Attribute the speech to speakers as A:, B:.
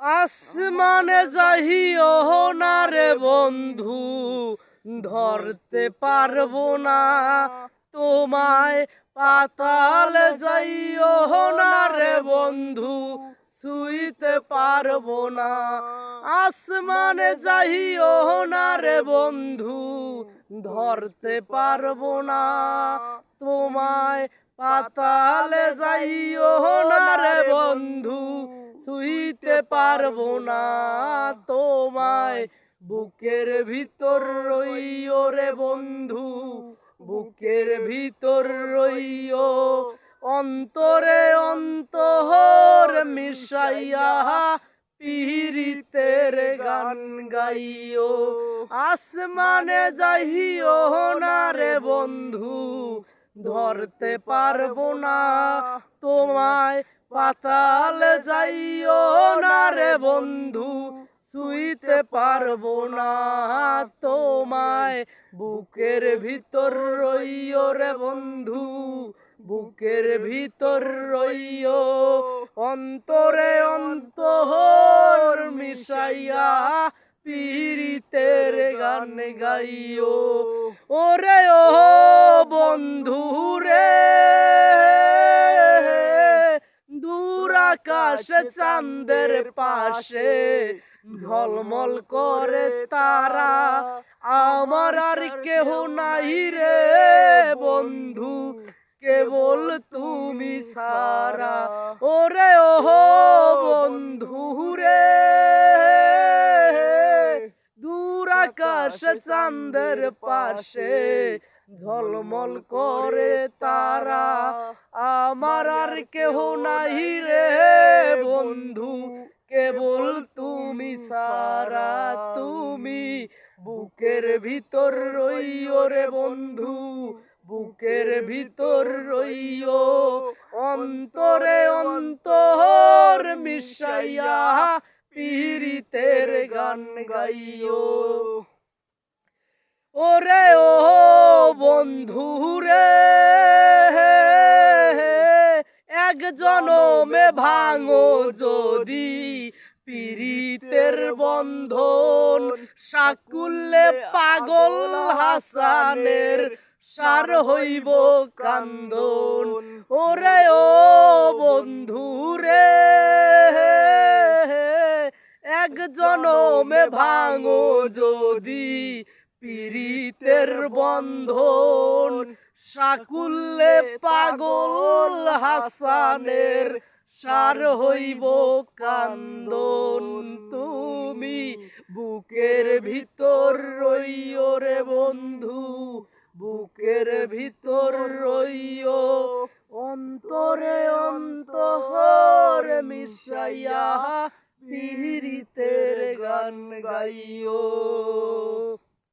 A: আসমানে যাইও না রে বন্ধু, ধরতে পারবো না তোমায়। পাতালে যাইও না রে বন্ধু, ছুঁইতে পারবো না। আসমানে যাইও না রে বন্ধু, ধরতে পারবো না তোমায়। পাতালে যাইও না রে বন্ধু, ছুঁইতে পারবো না তোমায়। বুকের ভিতর রইও রে বন্ধু, বুকের ভিতর রইও। অন্তরে অন্তর মিশাইয়া পীড়িতের গান গাইও। আসমানে যাইও না রে বন্ধু, ধরতে পারবো না তোমায়। পাতালে যাইও না রে বন্ধু, ছুঁইতে পারবো না তোমায়। বুকের ভিতর রইও রে বন্ধু, বুকের ভিতর রইও। অন্তরে অন্তর মিশাইয়া পীড়িতের গান গাইও। ওরে ও বন্ধু রে, দূর আকাশে চাঁদের পাশে ঝলমল করে তারা। আমার আর কেহ নাই রে বন্ধু, কেবল তুমি সারা। ওরে ও বন্ধু রে, দূর আকাশে চাঁদের পাশে ঝলমল করে তারা। আমার আর কেহ নাই রে বন্ধু, কেবল তুমি সারা। তুমি বুকের ভিতর রইও রে বন্ধু, বুকের ভিতর রইও। অন্তরে অন্তর মিশাইয়া পীড়িতের গান গাইও। ওরে ও বন্ধু রে, এক জনমে ভাঙো যদি পীড়িতের বন্ধন। সাকুল্যে পাগল হাসানের সার হইব কান্দন। ওরে ও বন্ধু রে, এক জনমে ভাঙো যদি পীড়িতের বন্ধন। সাকুল্যে পাগল হাসানের সার হইব কান্দন। তুমি বুকের ভিতর রইও রে বন্ধু, বুকের ভিতর রইও। অন্তরে অন্তর মিশাইয়া পীড়িতের গান গাইও।